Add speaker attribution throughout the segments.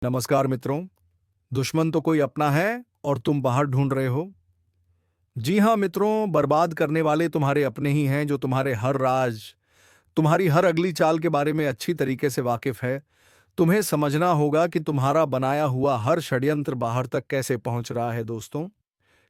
Speaker 1: नमस्कार मित्रों। दुश्मन तो कोई अपना है और तुम बाहर ढूंढ रहे हो। जी हाँ मित्रों, बर्बाद करने वाले तुम्हारे अपने ही हैं जो तुम्हारे हर राज, तुम्हारी हर अगली चाल के बारे में अच्छी तरीके से वाकिफ है। तुम्हें समझना होगा कि तुम्हारा बनाया हुआ हर षड्यंत्र बाहर तक कैसे पहुंच रहा है। दोस्तों,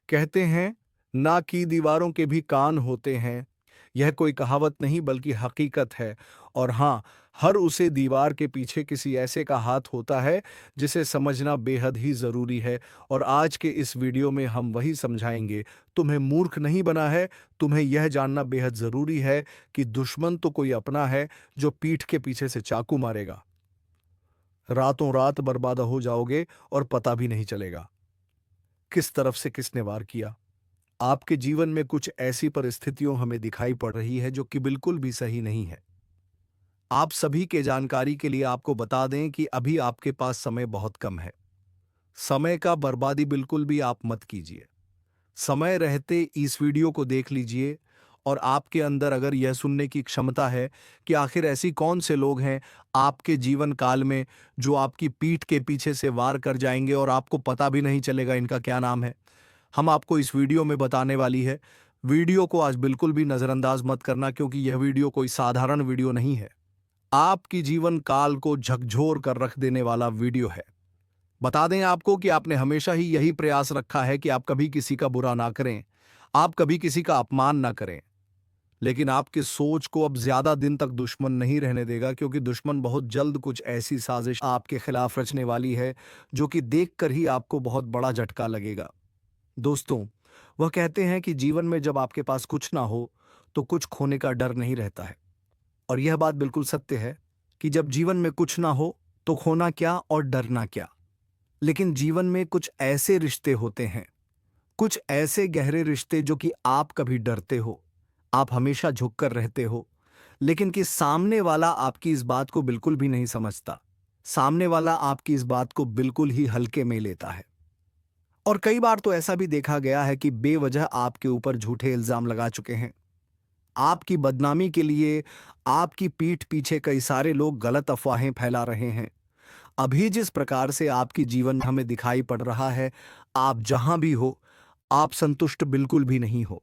Speaker 1: कहते हैं ना कि दीवारों के भी कान होते हैं। यह कोई कहावत नहीं बल्कि हकीकत है। और हाँ, हर उसे दीवार के पीछे किसी ऐसे का हाथ होता है जिसे समझना बेहद ही जरूरी है। और आज के इस वीडियो में हम वही समझाएंगे। तुम्हें मूर्ख नहीं बना है, तुम्हें यह जानना बेहद जरूरी है कि दुश्मन तो कोई अपना है जो पीठ के पीछे से चाकू मारेगा। रातों रात बर्बाद हो जाओगे और पता भी नहीं चलेगा किस तरफ से किसने वार किया। आपके जीवन में कुछ ऐसी परिस्थितियों हमें दिखाई पड़ रही है जो कि बिल्कुल भी सही नहीं है। आप सभी के जानकारी के लिए आपको बता दें कि अभी आपके पास समय बहुत कम है। समय का बर्बादी बिल्कुल भी आप मत कीजिए। समय रहते इस वीडियो को देख लीजिए। और आपके अंदर अगर यह सुनने की क्षमता है कि आखिर ऐसी कौन से लोग हैं आपके जीवन काल में जो आपकी पीठ के पीछे से वार कर जाएंगे और आपको पता भी नहीं चलेगा इनका क्या नाम है, हम आपको इस वीडियो में बताने वाली है। वीडियो को आज बिल्कुल भी नजरअंदाज मत करना क्योंकि यह वीडियो कोई साधारण वीडियो नहीं है। आपकी जीवन काल को झकझोर कर रख देने वाला वीडियो है। बता दें आपको कि आपने हमेशा ही यही प्रयास रखा है कि आप कभी किसी का बुरा ना करें, आप कभी किसी का अपमान ना करें। लेकिन आपकी सोच को अब ज्यादा दिन तक दुश्मन नहीं रहने देगा क्योंकि दुश्मन बहुत जल्द कुछ ऐसी साजिश आपके खिलाफ रचने वाली है जो कि देखकर ही आपको बहुत बड़ा झटका लगेगा। दोस्तों, वह कहते हैं कि जीवन में जब आपके पास कुछ ना हो तो कुछ खोने का डर नहीं रहता है। और यह बात बिल्कुल सत्य है कि जब जीवन में कुछ ना हो तो खोना क्या और डरना क्या। लेकिन जीवन में कुछ ऐसे रिश्ते होते हैं, कुछ ऐसे गहरे रिश्ते जो कि आप कभी डरते हो, आप हमेशा झुक कर रहते हो, लेकिन कि सामने वाला आपकी इस बात को बिल्कुल भी नहीं समझता। सामने वाला आपकी इस बात को बिल्कुल ही हल्के में लेता है। और कई बार तो ऐसा भी देखा गया है कि बेवजह आपके ऊपर झूठे इल्जाम लगा चुके हैं। आपकी बदनामी के लिए आपकी पीठ पीछे कई सारे लोग गलत अफवाहें फैला रहे हैं। अभी जिस प्रकार से आपकी जीवन हमें दिखाई पड़ रहा है, आप जहां भी हो, आप संतुष्ट बिल्कुल भी नहीं हो।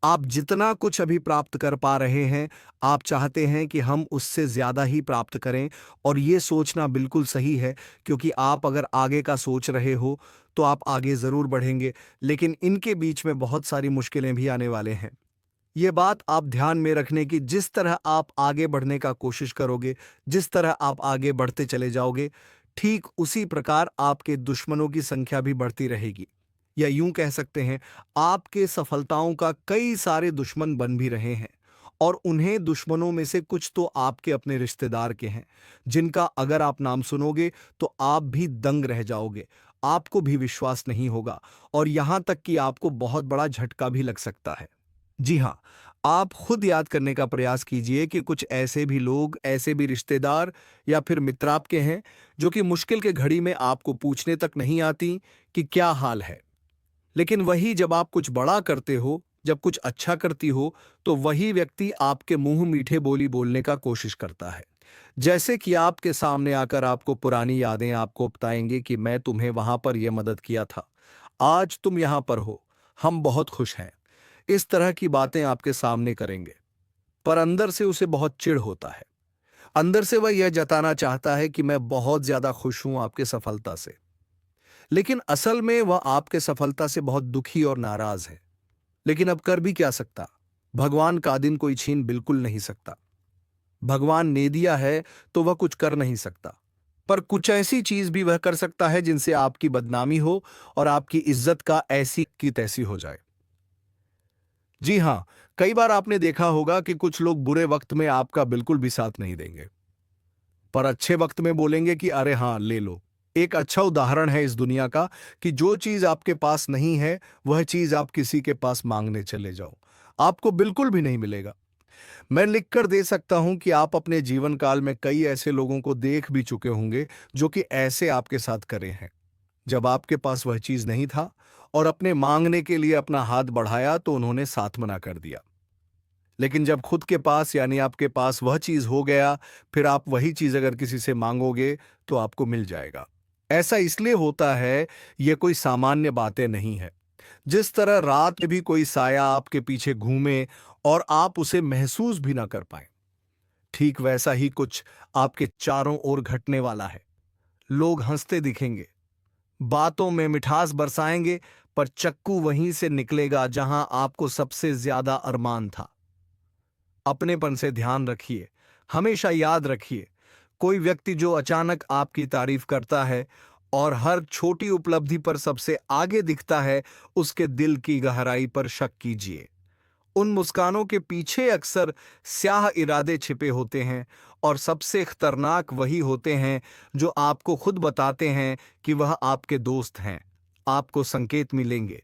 Speaker 1: आप जितना कुछ अभी प्राप्त कर पा रहे हैं, आप चाहते हैं कि हम उससे ज्यादा ही प्राप्त करें। और ये सोचना बिल्कुल सही है क्योंकि आप अगर आगे का सोच रहे हो तो आप आगे जरूर बढ़ेंगे। लेकिन इनके बीच में बहुत सारी मुश्किलें भी आने वाले हैं। ये बात आप ध्यान में रखने की, जिस तरह आप आगे बढ़ने का कोशिश करोगे, जिस तरह आप आगे बढ़ते चले जाओगे, ठीक उसी प्रकार आपके दुश्मनों की संख्या भी बढ़ती रहेगी। या यूं कह सकते हैं, आपके सफलताओं का कई सारे दुश्मन बन भी रहे हैं। और उन्हें दुश्मनों में से कुछ तो आपके अपने रिश्तेदार के हैं जिनका अगर आप नाम सुनोगे तो आप भी दंग रह जाओगे, आपको भी विश्वास नहीं होगा और यहां तक कि आपको बहुत बड़ा झटका भी लग सकता है। जी हाँ, आप खुद याद करने का प्रयास कीजिए कि कुछ ऐसे भी लोग, ऐसे भी रिश्तेदार या फिर मित्र आपके हैं जो कि मुश्किल के घड़ी में आपको पूछने तक नहीं आती कि क्या हाल है। लेकिन वही जब आप कुछ बड़ा करते हो, जब कुछ अच्छा करती हो, तो वही व्यक्ति आपके मुंह मीठे बोली बोलने का कोशिश करता है। जैसे कि आपके सामने आकर आपको पुरानी यादें आपको बताएंगे कि मैं तुम्हें वहां पर यह मदद किया था, आज तुम यहां पर हो, हम बहुत खुश हैं। इस तरह की बातें आपके सामने करेंगे, पर अंदर से उसे बहुत चिढ़ होता है। अंदर से वह यह जताना चाहता है कि मैं बहुत ज्यादा खुश हूं आपके सफलता से। लेकिन असल में वह आपके सफलता से बहुत दुखी और नाराज है। लेकिन अब कर भी क्या सकता। भगवान का दिन कोई छीन बिल्कुल नहीं सकता। भगवान ने दिया है तो वह कुछ कर नहीं सकता। पर कुछ ऐसी चीज भी वह कर सकता है जिनसे आपकी बदनामी हो और आपकी इज्जत का ऐसी की तैसी हो जाए। जी हाँ, कई बार आपने देखा होगा कि कुछ लोग बुरे वक्त में आपका बिल्कुल भी साथ नहीं देंगे, पर अच्छे वक्त में बोलेंगे कि अरे हाँ ले लो। एक अच्छा उदाहरण है इस दुनिया का कि जो चीज आपके पास नहीं है वह चीज आप किसी के पास मांगने चले जाओ, आपको बिल्कुल भी नहीं मिलेगा। मैं लिख कर दे सकता हूं कि आप अपने जीवन काल में कई ऐसे लोगों को देख भी चुके होंगे जो कि ऐसे आपके साथ करे हैं। जब आपके पास वह चीज नहीं था और अपने मांगने के लिए अपना हाथ बढ़ाया तो उन्होंने साथ मना कर दिया। लेकिन जब खुद के पास यानी आपके पास वह चीज हो गया, फिर आप वही चीज अगर किसी से मांगोगे तो आपको मिल जाएगा। ऐसा इसलिए होता है, ये कोई सामान्य बातें नहीं है। जिस तरह रात में भी कोई साया आपके पीछे घूमे और आप उसे महसूस भी ना कर पाए, ठीक वैसा ही कुछ आपके चारों ओर घटने वाला है। लोग हंसते दिखेंगे, बातों में मिठास बरसाएंगे, पर चक्कू वहीं से निकलेगा जहां आपको सबसे ज्यादा अरमान था। अपनेपन से ध्यान रखिए। हमेशा याद रखिए, कोई व्यक्ति जो अचानक आपकी तारीफ करता है और हर छोटी उपलब्धि पर सबसे आगे दिखता है, उसके दिल की गहराई पर शक कीजिए। उन मुस्कानों के पीछे अक्सर स्याह इरादे छिपे होते हैं, और सबसे खतरनाक वही होते हैं जो आपको खुद बताते हैं कि वह आपके दोस्त हैं। आपको संकेत मिलेंगे,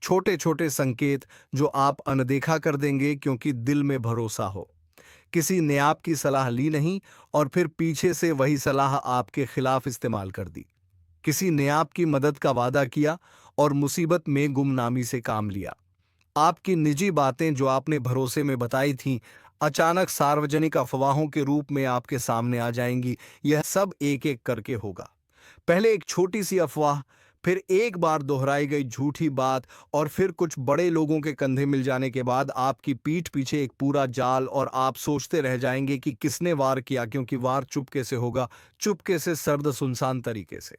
Speaker 1: छोटे छोटे संकेत, जो आप अनदेखा कर देंगे क्योंकि दिल में भरोसा हो। किसी ने आपकी सलाह ली नहीं और फिर पीछे से वही सलाह आपके खिलाफ इस्तेमाल कर दी। किसी ने आपकी मदद का वादा किया और मुसीबत में गुमनामी से काम लिया। आपकी निजी बातें जो आपने भरोसे में बताई थीं, अचानक सार्वजनिक अफवाहों के रूप में आपके सामने आ जाएंगी। यह सब एक एक करके होगा। पहले एक छोटी सी अफवाह, फिर एक बार दोहराई गई झूठी बात, और फिर कुछ बड़े लोगों के कंधे मिल जाने के बाद आपकी पीठ पीछे एक पूरा जाल, और आप सोचते रह जाएंगे कि किसने वार किया, क्योंकि वार चुपके से होगा, चुपके से, सर्द सुनसान तरीके से।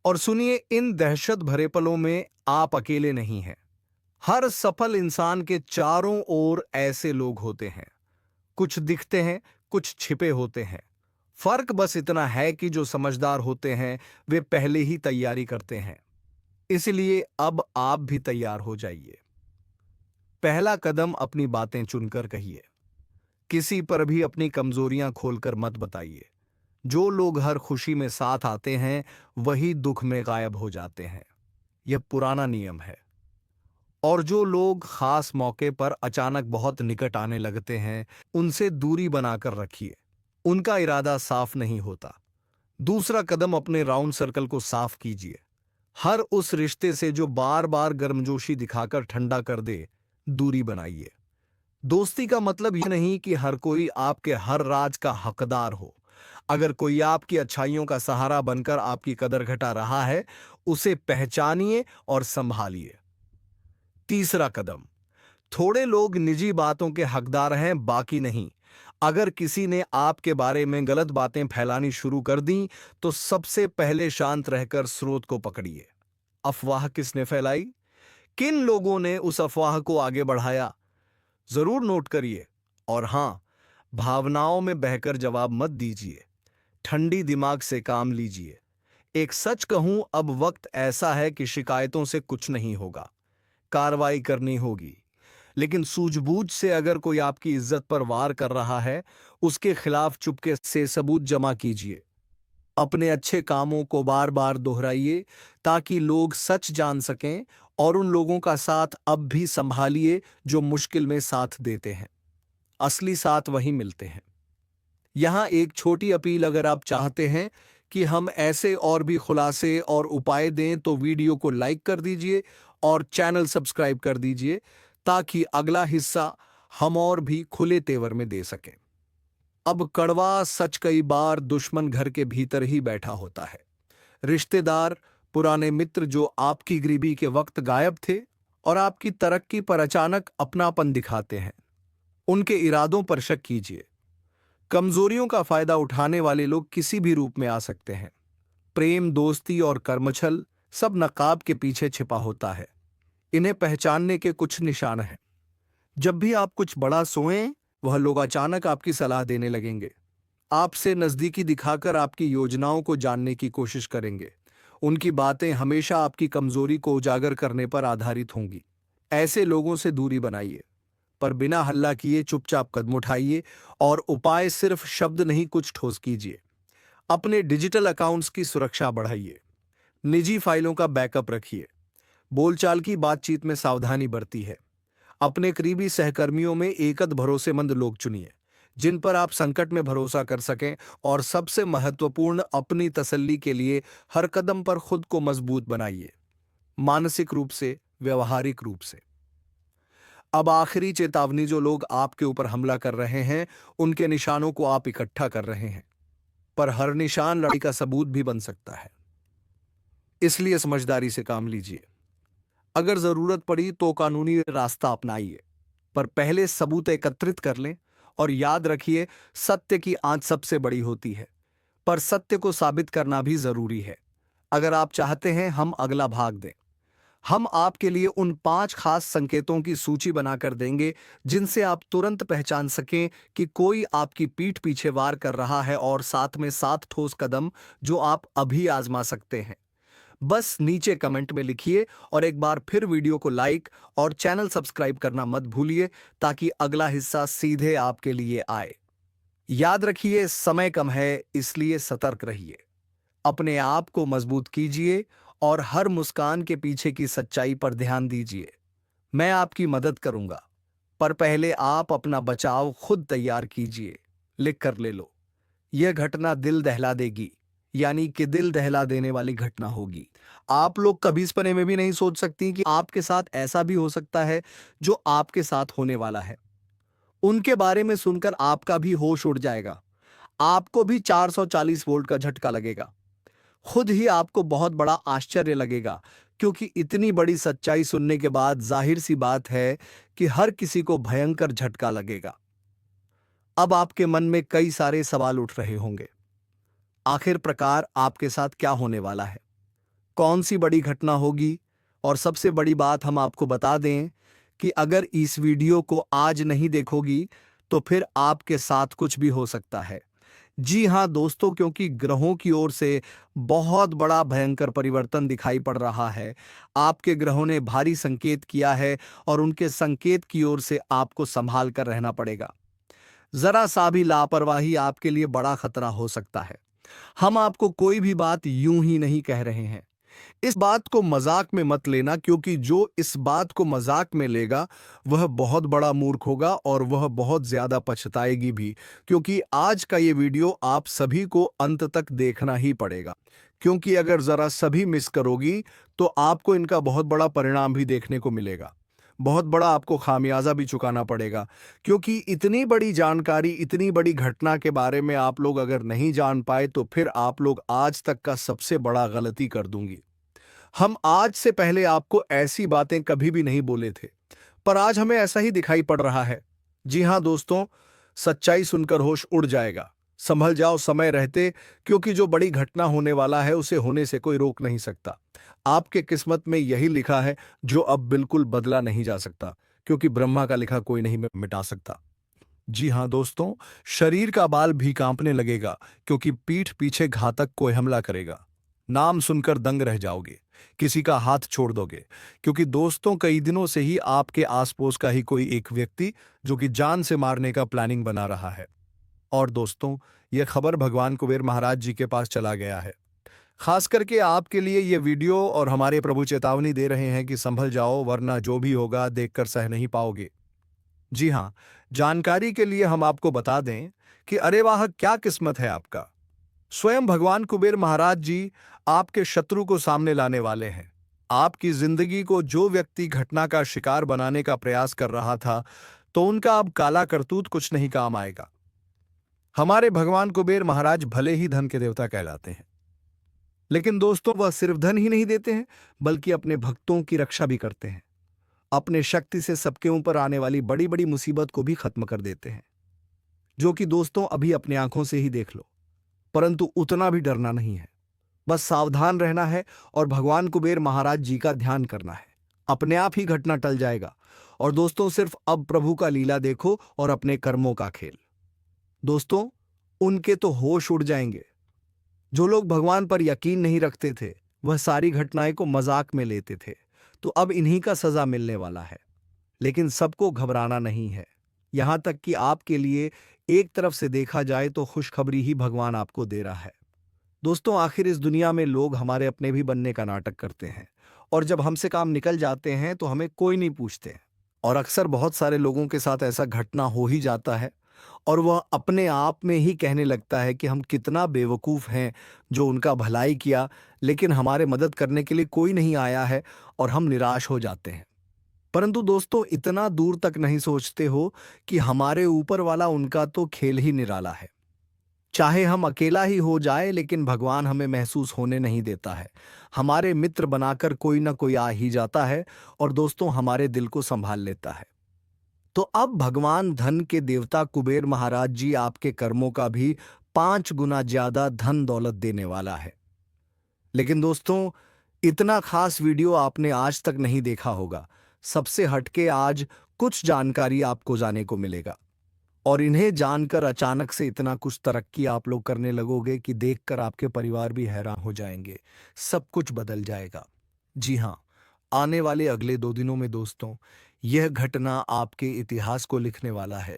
Speaker 1: और सुनिए, इन दहशत भरे पलों में आप अकेले नहीं हैं। हर सफल इंसान के चारों ओर ऐसे लोग होते हैं। कुछ दिखते हैं, कुछ छिपे होते हैं। फर्क बस इतना है कि जो समझदार होते हैं वे पहले ही तैयारी करते हैं। इसलिए अब आप भी तैयार हो जाइए। पहला कदम, अपनी बातें चुनकर कहिए। किसी पर भी अपनी कमजोरियां खोलकर मत बताइए। जो लोग हर खुशी में साथ आते हैं वही दुख में गायब हो जाते हैं। यह पुराना नियम है। और जो लोग खास मौके पर अचानक बहुत निकट आने लगते हैं, उनसे दूरी बनाकर रखिए। उनका इरादा साफ नहीं होता। दूसरा कदम, अपने राउंड सर्कल को साफ कीजिए। हर उस रिश्ते से जो बार बार गर्मजोशी दिखाकर ठंडा कर दे, दूरी बनाइए। दोस्ती का मतलब यह नहीं कि हर कोई आपके हर राज का हकदार हो। अगर कोई आपकी अच्छाइयों का सहारा बनकर आपकी कदर घटा रहा है, उसे पहचानिए और संभालिए। तीसरा कदम, थोड़े लोग निजी बातों के हकदार हैं, बाकी नहीं। अगर किसी ने आपके बारे में गलत बातें फैलानी शुरू कर दी, तो सबसे पहले शांत रहकर स्रोत को पकड़िए। अफवाह किसने फैलाई? किन लोगों ने उस अफवाह को आगे बढ़ाया? जरूर नोट करिए। और हां, भावनाओं में बहकर जवाब मत दीजिए। ठंडी दिमाग से काम लीजिए। एक सच कहूं, अब वक्त ऐसा है कि शिकायतों से कुछ नहीं होगा, कार्रवाई करनी होगी। लेकिन सूझबूझ से अगर कोई आपकी इज्जत पर वार कर रहा है, उसके खिलाफ चुपके से सबूत जमा कीजिए। अपने अच्छे कामों को बार बार दोहराइए ताकि लोग सच जान सकें, और उन लोगों का साथ अब भी संभालिए जो मुश्किल में साथ देते हैं। असली साथ वहीं मिलते हैं। यहां एक छोटी अपील, अगर आप चाहते हैं कि हम ऐसे और भी खुलासे और उपाय दें, तो वीडियो को लाइक कर दीजिए और चैनल सब्सक्राइब कर दीजिए, ताकि अगला हिस्सा हम और भी खुले तेवर में दे सकें। अब कड़वा सच, कई बार दुश्मन घर के भीतर ही बैठा होता है। रिश्तेदार, पुराने मित्र जो आपकी गरीबी के वक्त गायब थे और आपकी तरक्की पर अचानक अपनापन दिखाते हैं। उनके इरादों पर शक कीजिए। कमजोरियों का फायदा उठाने वाले लोग किसी भी रूप में आ सकते हैं। प्रेम, दोस्ती और कर्मछल, सब नकाब के पीछे छिपा होता है। इन्हें पहचानने के कुछ निशान हैं। जब भी आप कुछ बड़ा सोएं, वह लोग अचानक आपकी सलाह देने लगेंगे। आपसे नजदीकी दिखाकर आपकी योजनाओं को जानने की कोशिश करेंगे। उनकी बातें हमेशा आपकी कमजोरी को उजागर करने पर आधारित होंगी। ऐसे लोगों से दूरी बनाइए, पर बिना हल्ला किए चुपचाप कदम उठाइए। और उपाय सिर्फ शब्द नहीं, कुछ ठोस कीजिए। अपने डिजिटल अकाउंट्स की सुरक्षा बढ़ाइए। निजी फाइलों का बैकअप रखिए। बोलचाल की बातचीत में सावधानी बरती है। अपने करीबी सहकर्मियों में एकद भरोसेमंद लोग चुनिए, जिन पर आप संकट में भरोसा कर सकें। और सबसे महत्वपूर्ण, अपनी तसल्ली के लिए हर कदम पर खुद को मजबूत बनाइए, मानसिक रूप से, व्यवहारिक रूप से। अब आखिरी चेतावनी, जो लोग आपके ऊपर हमला कर रहे हैं, उनके निशानों को आप इकट्ठा कर रहे हैं, पर हर निशान लड़ाई का सबूत भी बन सकता है। इसलिए समझदारी से काम लीजिए। अगर जरूरत पड़ी तो कानूनी रास्ता अपनाइए, पर पहले सबूत एकत्रित कर लें। और याद रखिए, सत्य की आंच सबसे बड़ी होती है, पर सत्य को साबित करना भी जरूरी है। अगर आप चाहते हैं हम अगला भाग दें, हम आपके लिए उन 5 खास संकेतों की सूची बनाकर देंगे जिनसे आप तुरंत पहचान सकें कि कोई आपकी पीठ पीछे वार कर रहा है, और साथ में 7 ठोस कदम जो आप अभी आजमा सकते हैं। बस नीचे कमेंट में लिखिए, और एक बार फिर वीडियो को लाइक और चैनल सब्सक्राइब करना मत भूलिए, ताकि अगला हिस्सा सीधे आपके लिए आए। याद रखिए, समय कम है, इसलिए सतर्क रहिए। अपने आप को मजबूत कीजिए और हर मुस्कान के पीछे की सच्चाई पर ध्यान दीजिए। मैं आपकी मदद करूंगा, पर पहले आप अपना बचाव खुद तैयार कीजिए। लिख कर ले लो, यह घटना दिल दहला देगी, यानी कि दिल दहला देने वाली घटना होगी। आप लोग कभी सपने में भी नहीं सोच सकती कि आपके साथ ऐसा भी हो सकता है जो आपके साथ होने वाला है। उनके बारे में सुनकर आपका भी होश उड़ जाएगा। आपको भी 440 वोल्ट का झटका लगेगा। खुद ही आपको बहुत बड़ा आश्चर्य लगेगा, क्योंकि इतनी बड़ी सच्चाई सुनने के बाद जाहिर सी बात है कि हर किसी को भयंकर झटका लगेगा। अब आपके मन में कई सारे सवाल उठ रहे होंगे। आखिर प्रकार आपके साथ क्या होने वाला है? कौन सी बड़ी घटना होगी? और सबसे बड़ी बात हम आपको बता दें कि अगर इस वीडियो को आज नहीं देखोगी तो फिर आपके साथ कुछ भी हो सकता है। जी हाँ दोस्तों, क्योंकि ग्रहों की ओर से बहुत बड़ा भयंकर परिवर्तन दिखाई पड़ रहा है। आपके ग्रहों ने भारी संकेत किया है, और उनके संकेत की ओर से आपको संभाल कर रहना पड़ेगा। जरा सा भी लापरवाही आपके लिए बड़ा खतरा हो सकता है। हम आपको कोई भी बात यूं ही नहीं कह रहे हैं। इस बात को मजाक में मत लेना, क्योंकि जो इस बात को मजाक में लेगा वह बहुत बड़ा मूर्ख होगा, और वह बहुत ज्यादा पछताएगी भी। क्योंकि आज का ये वीडियो आप सभी को अंत तक देखना ही पड़ेगा, क्योंकि अगर जरा सभी मिस करोगी तो आपको इनका बहुत बड़ा परिणाम भी देखने को मिलेगा। बहुत बड़ा आपको खामियाजा भी चुकाना पड़ेगा, क्योंकि इतनी बड़ी जानकारी, इतनी बड़ी घटना के बारे में आप लोग अगर नहीं जान पाए तो फिर आप लोग आज तक का सबसे बड़ा गलती कर दूंगी। हम आज से पहले आपको ऐसी बातें कभी भी नहीं बोले थे, पर आज हमें ऐसा ही दिखाई पड़ रहा है। जी हां दोस्तों, सच्चाई सुनकर होश उड़ जाएगा। संभल जाओ समय रहते, क्योंकि जो बड़ी घटना होने वाला है उसे होने से कोई रोक नहीं सकता। आपके किस्मत में यही लिखा है जो अब बिल्कुल बदला नहीं जा सकता, क्योंकि ब्रह्मा का लिखा कोई नहीं मिटा सकता। जी हां दोस्तों, शरीर का बाल भी कांपने लगेगा, क्योंकि पीठ पीछे घातक कोई हमला करेगा। नाम सुनकर दंग रह जाओगे, किसी का हाथ छोड़ दोगे, क्योंकि दोस्तों कई दिनों से ही आपके आसपास का ही कोई एक व्यक्ति जो कि जान से मारने का प्लानिंग बना रहा है। और दोस्तों, यह खबर भगवान कुबेर महाराज जी के पास चला गया है। खास करके आपके लिए ये वीडियो और हमारे प्रभु चेतावनी दे रहे हैं कि संभल जाओ, वरना जो भी होगा देखकर सह नहीं पाओगे। जी हाँ, जानकारी के लिए हम आपको बता दें कि अरे वाह क्या किस्मत है आपका। स्वयं भगवान कुबेर महाराज जी आपके शत्रु को सामने लाने वाले हैं। आपकी जिंदगी को जो व्यक्ति घटना का शिकार बनाने का प्रयास कर रहा था, तो उनका अब काला करतूत कुछ नहीं काम आएगा। हमारे भगवान कुबेर महाराज भले ही धन के देवता कहलाते हैं, लेकिन दोस्तों वह सिर्फ धन ही नहीं देते हैं, बल्कि अपने भक्तों की रक्षा भी करते हैं। अपने शक्ति से सबके ऊपर आने वाली बड़ी बड़ी मुसीबत को भी खत्म कर देते हैं, जो कि दोस्तों अभी अपनी आंखों से ही देख लो। परंतु उतना भी डरना नहीं है, बस सावधान रहना है और भगवान कुबेर महाराज जी का ध्यान करना है। अपने आप ही घटना टल जाएगा। और दोस्तों सिर्फ अब प्रभु का लीला देखो और अपने कर्मों का खेल। दोस्तों, उनके तो होश उड़ जाएंगे। जो लोग भगवान पर यकीन नहीं रखते थे, वह सारी घटनाएं को मजाक में लेते थे, तो अब इन्हीं का सजा मिलने वाला है। लेकिन सबको घबराना नहीं है। यहां तक कि आपके लिए एक तरफ से देखा जाए तो खुशखबरी ही भगवान आपको दे रहा है। दोस्तों, आखिर इस दुनिया में लोग हमारे अपने भी बनने का नाटक करते हैं, और जब हमसे काम निकल जाते हैं तो हमें कोई नहीं पूछते। और अक्सर बहुत सारे लोगों के साथ ऐसा घटना हो ही जाता है, और वह अपने आप में ही कहने लगता है कि हम कितना बेवकूफ़ हैं जो उनका भलाई किया, लेकिन हमारे मदद करने के लिए कोई नहीं आया है, और हम निराश हो जाते हैं। परंतु दोस्तों, इतना दूर तक नहीं सोचते हो कि हमारे ऊपर वाला उनका तो खेल ही निराला है। चाहे हम अकेला ही हो जाए, लेकिन भगवान हमें महसूस होने नहीं देता है। हमारे मित्र बनाकर कोई ना कोई आ ही जाता है और दोस्तों हमारे दिल को संभाल लेता है। तो अब भगवान धन के देवता कुबेर महाराज जी आपके कर्मों का भी 5 गुना ज्यादा धन दौलत देने वाला है। लेकिन दोस्तों, इतना खास वीडियो आपने आज तक नहीं देखा होगा। सबसे हटके आज कुछ जानकारी आपको जाने को मिलेगा और इन्हें जानकर अचानक से इतना कुछ तरक्की आप लोग करने लगोगे कि देखकर आपके परिवार भी हैरान हो जाएंगे। सब कुछ बदल जाएगा। जी हाँ, आने वाले अगले 2 दिनों में दोस्तों, यह घटना आपके इतिहास को लिखने वाला है।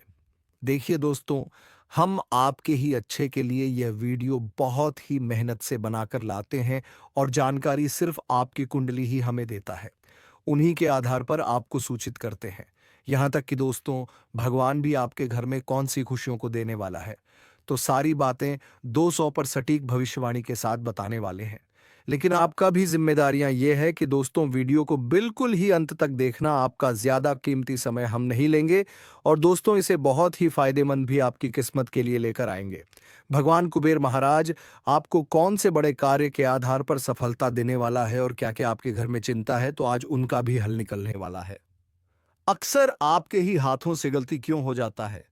Speaker 1: देखिए दोस्तों, हम आपके ही अच्छे के लिए यह वीडियो बहुत ही मेहनत से बनाकर लाते हैं और जानकारी सिर्फ आपकी कुंडली ही हमें देता है। उन्हीं के आधार पर आपको सूचित करते हैं। यहाँ तक कि दोस्तों, भगवान भी आपके घर में कौन सी खुशियों को देने वाला है, तो सारी बातें 200 पर सटीक भविष्यवाणी के साथ बताने वाले हैं। लेकिन आपका भी जिम्मेदारियां ये है कि दोस्तों, वीडियो को बिल्कुल ही अंत तक देखना। आपका ज्यादा कीमती समय हम नहीं लेंगे और दोस्तों, इसे बहुत ही फायदेमंद भी आपकी किस्मत के लिए लेकर आएंगे। भगवान कुबेर महाराज आपको कौन से बड़े कार्य के आधार पर सफलता देने वाला है और क्या क्या आपके घर में चिंता है, तो आज उनका भी हल निकलने वाला है। अक्सर आपके ही हाथों से गलती क्यों हो जाता है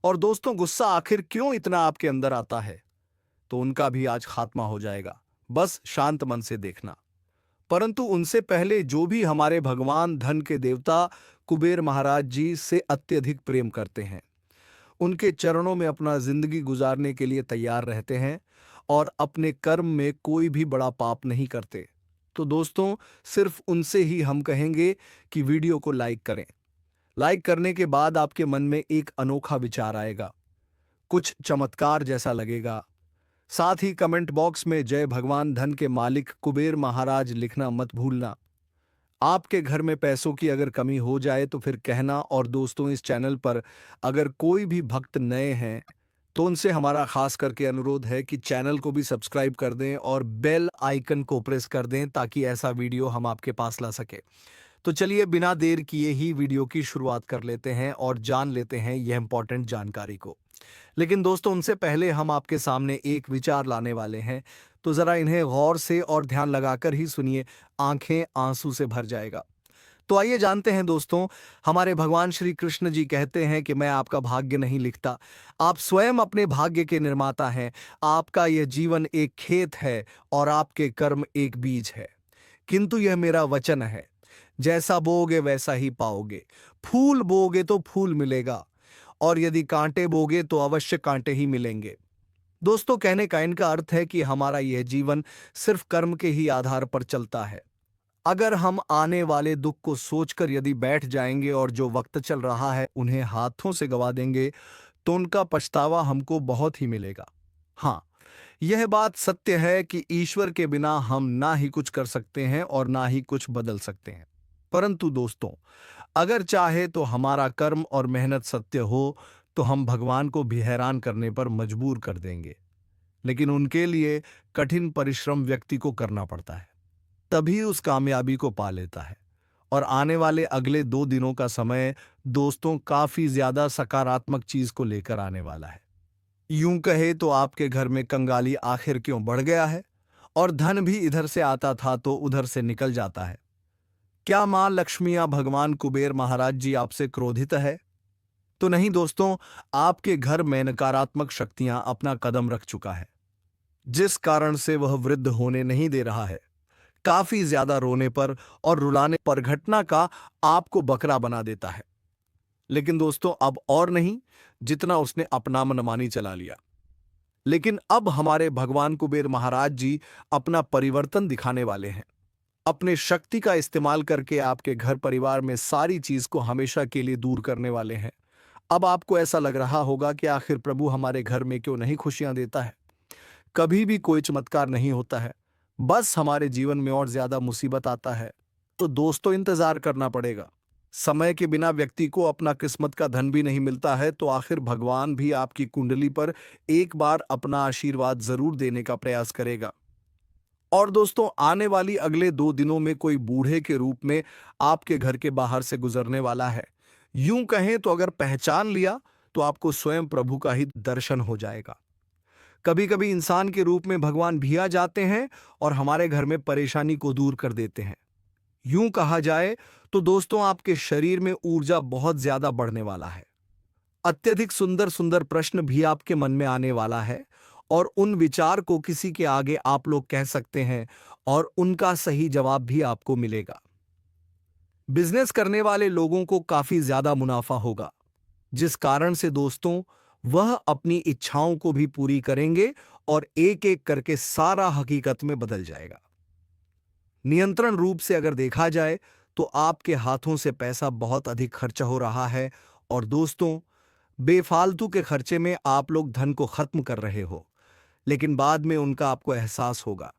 Speaker 1: और दोस्तों, गुस्सा आखिर क्यों इतना आपके अंदर आता है, तो उनका भी आज खात्मा हो जाएगा। बस शांत मन से देखना। परंतु उनसे पहले जो भी हमारे भगवान धन के देवता कुबेर महाराज जी से अत्यधिक प्रेम करते हैं, उनके चरणों में अपना जिंदगी गुजारने के लिए तैयार रहते हैं और अपने कर्म में कोई भी बड़ा पाप नहीं करते, तो दोस्तों, सिर्फ उनसे ही हम कहेंगे कि वीडियो को लाइक करें। लाइक करने के बाद आपके मन में एक अनोखा विचार आएगा, कुछ चमत्कार जैसा लगेगा। साथ ही कमेंट बॉक्स में जय भगवान धन के मालिक कुबेर महाराज लिखना मत भूलना। आपके घर में पैसों की अगर कमी हो जाए तो फिर कहना। और दोस्तों, इस चैनल पर अगर कोई भी भक्त नए हैं तो उनसे हमारा खास करके अनुरोध है कि चैनल को भी सब्सक्राइब कर दें और बेल आइकन को प्रेस कर दें ताकि ऐसा वीडियो हम आपके पास ला सके। तो चलिए, बिना देर किए ही वीडियो की शुरुआत कर लेते हैं और जान लेते हैं यह इंपॉर्टेंट जानकारी को। लेकिन दोस्तों, उनसे पहले हम आपके सामने एक विचार लाने वाले हैं, तो जरा इन्हें गौर से और ध्यान लगाकर ही सुनिए, आंखें आंसू से भर जाएगा। तो आइए जानते हैं दोस्तों, हमारे भगवान श्री कृष्ण जी कहते हैं कि मैं आपका भाग्य नहीं लिखता, आप स्वयं अपने भाग्य के निर्माता हैं। आपका यह जीवन एक खेत है और आपके कर्म एक बीज है, किंतु यह मेरा वचन है, जैसा बोओगे वैसा ही पाओगे। फूल बोओगे तो फूल मिलेगा और यदि कांटे बोगे तो अवश्य कांटे ही मिलेंगे। दोस्तों, कहने का इनका अर्थ है कि हमारा यह जीवन सिर्फ कर्म के ही आधार पर चलता है। अगर हम आने वाले दुख को सोचकर यदि बैठ जाएंगे और जो वक्त चल रहा है उन्हें हाथों से गवा देंगे, तो उनका पछतावा हमको बहुत ही मिलेगा। हाँ, यह बात सत्य है कि ईश्वर के बिना हम ना ही कुछ कर सकते हैं और ना ही कुछ बदल सकते हैं। परंतु दोस्तों, अगर चाहे तो हमारा कर्म और मेहनत सत्य हो तो हम भगवान को भी हैरान करने पर मजबूर कर देंगे। लेकिन उनके लिए कठिन परिश्रम व्यक्ति को करना पड़ता है, तभी उस कामयाबी को पा लेता है। और आने वाले अगले 2 दिनों का समय दोस्तों काफी ज्यादा सकारात्मक चीज को लेकर आने वाला है। यूं कहे तो आपके घर में कंगाली आखिर क्यों बढ़ गया है और धन भी इधर से आता था तो उधर से निकल जाता है। क्या मां लक्ष्मी या भगवान कुबेर महाराज जी आपसे क्रोधित है? तो नहीं दोस्तों, आपके घर में नकारात्मक शक्तियां अपना कदम रख चुका है, जिस कारण से वह वृद्ध होने नहीं दे रहा है। काफी ज्यादा रोने पर और रुलाने पर घटना का आपको बकरा बना देता है। लेकिन दोस्तों, अब और नहीं जितना उसने अपना मनमानी चला लिया। लेकिन अब हमारे भगवान कुबेर महाराज जी अपना परिवर्तन दिखाने वाले हैं। अपने शक्ति का इस्तेमाल करके आपके घर परिवार में सारी चीज को हमेशा के लिए दूर करने वाले हैं। अब आपको ऐसा लग रहा होगा कि आखिर प्रभु हमारे घर में क्यों नहीं खुशियां देता है, कभी भी कोई चमत्कार नहीं होता है, बस हमारे जीवन में और ज्यादा मुसीबत आता है। तो दोस्तों, इंतजार करना पड़ेगा। समय के बिना व्यक्ति को अपना किस्मत का धन भी नहीं मिलता है, तो आखिर भगवान भी आपकी कुंडली पर एक बार अपना आशीर्वाद जरूर देने का प्रयास करेगा। और दोस्तों, आने वाली अगले 2 दिनों में कोई बूढ़े के रूप में आपके घर के बाहर से गुजरने वाला है। यूं कहें तो अगर पहचान लिया तो आपको स्वयं प्रभु का ही दर्शन हो जाएगा। कभी कभी इंसान के रूप में भगवान भी आ जाते हैं और हमारे घर में परेशानी को दूर कर देते हैं। यूं कहा जाए तो दोस्तों, आपके शरीर में ऊर्जा बहुत ज्यादा बढ़ने वाला है। अत्यधिक सुंदर सुंदर प्रश्न भी आपके मन में आने वाला है और उन विचार को किसी के आगे आप लोग कह सकते हैं और उनका सही जवाब भी आपको मिलेगा। बिजनेस करने वाले लोगों को काफी ज्यादा मुनाफा होगा, जिस कारण से दोस्तों वह अपनी इच्छाओं को भी पूरी करेंगे और एक एक करके सारा हकीकत में बदल जाएगा। नियंत्रण रूप से अगर देखा जाए तो आपके हाथों से पैसा बहुत अधिक खर्चा हो रहा है और दोस्तों, बेफालतू के खर्चे में आप लोग धन को खत्म कर रहे हो, लेकिन बाद में उनका आपको एहसास होगा।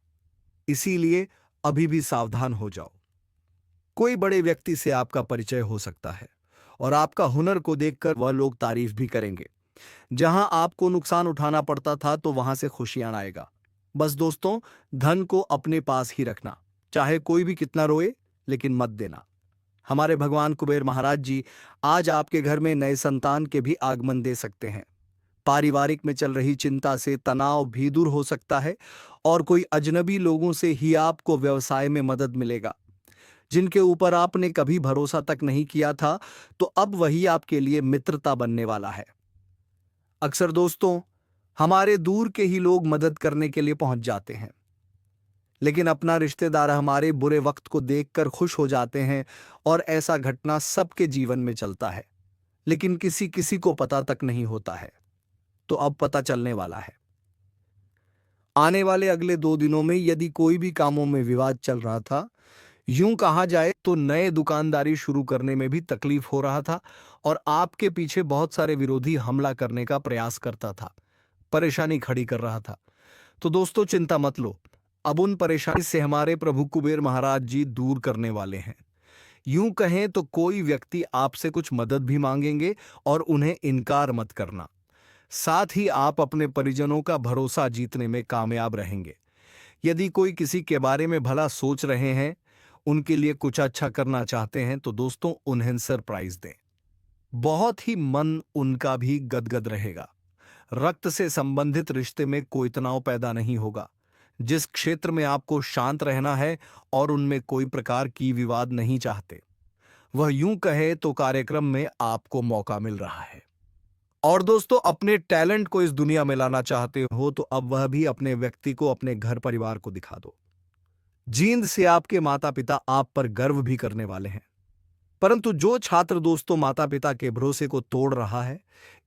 Speaker 1: इसीलिए अभी भी सावधान हो जाओ। कोई बड़े व्यक्ति से आपका परिचय हो सकता है और आपका हुनर को देखकर वह लोग तारीफ भी करेंगे। जहां आपको नुकसान उठाना पड़ता था तो वहां से खुशियां आएगा। बस दोस्तों, धन को अपने पास ही रखना, चाहे कोई भी कितना रोए, लेकिन मत देना। हमारे भगवान कुबेर महाराज जी आज आपके घर में नए संतान के भी आगमन दे सकते हैं। पारिवारिक में चल रही चिंता से तनाव भी दूर हो सकता है और कोई अजनबी लोगों से ही आपको व्यवसाय में मदद मिलेगा। जिनके ऊपर आपने कभी भरोसा तक नहीं किया था, तो अब वही आपके लिए मित्रता बनने वाला है। अक्सर दोस्तों, हमारे दूर के ही लोग मदद करने के लिए पहुंच जाते हैं, लेकिन अपना रिश्तेदार हमारे बुरे वक्त को देखकर खुश हो जाते हैं और ऐसा घटना सबके जीवन में चलता है, लेकिन किसी किसी को पता तक नहीं होता है। तो अब पता चलने वाला है। आने वाले अगले 2 दिनों में यदि कोई भी कामों में विवाद चल रहा था, यूं कहा जाए तो नए दुकानदारी शुरू करने में भी तकलीफ हो रहा था और आपके पीछे बहुत सारे विरोधी हमला करने का प्रयास करता था, परेशानी खड़ी कर रहा था, तो दोस्तों चिंता मत लो। अब उन परेशानी से हमारे प्रभु कुबेर महाराज जी दूर करने वाले हैं। यूं कहें तो कोई व्यक्ति आपसे कुछ मदद भी मांगेंगे और उन्हें इनकार मत करना। साथ ही आप अपने परिजनों का भरोसा जीतने में कामयाब रहेंगे। यदि कोई किसी के बारे में भला सोच रहे हैं, उनके लिए कुछ अच्छा करना चाहते हैं, तो दोस्तों उन्हें सरप्राइज दें। बहुत ही मन उनका भी गदगद रहेगा। रक्त से संबंधित रिश्ते में कोई तनाव पैदा नहीं होगा। जिस क्षेत्र में आपको शांत रहना है और उनमें कोई प्रकार की विवाद नहीं चाहते, वह यूं कहे तो कार्यक्रम में आपको मौका मिल रहा है। और दोस्तों, अपने टैलेंट को इस दुनिया में लाना चाहते हो तो अब वह भी अपने व्यक्ति को, अपने घर परिवार को दिखा दो। जींद से आपके माता पिता आप पर गर्व भी करने वाले हैं। परंतु जो छात्र दोस्तों माता पिता के भरोसे को तोड़ रहा है,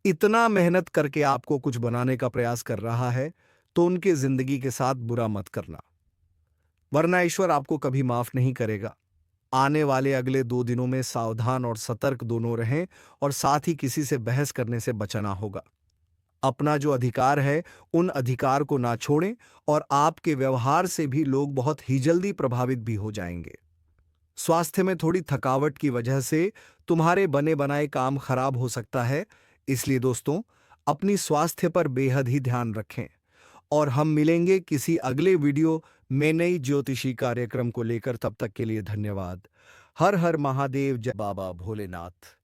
Speaker 1: इतना मेहनत करके आपको कुछ बनाने का प्रयास कर रहा है, तो उनके जिंदगी के साथ बुरा मत करना, वरना ईश्वर आपको कभी माफ नहीं करेगा। आने वाले अगले 2 दिनों में सावधान और सतर्क दोनों रहें और साथ ही किसी से बहस करने से बचना होगा। अपना जो अधिकार है, उन अधिकार को ना छोड़ें और आपके व्यवहार से भी लोग बहुत ही जल्दी प्रभावित भी हो जाएंगे। स्वास्थ्य में थोड़ी थकावट की वजह से तुम्हारे बने बनाए काम खराब हो सकता है, इसलिए दोस्तों अपनी स्वास्थ्य पर बेहद ही ध्यान रखें। और हम मिलेंगे किसी अगले वीडियो में नई ज्योतिषी कार्यक्रम को लेकर। तब तक के लिए धन्यवाद। हर हर महादेव, जय बाबा भोलेनाथ।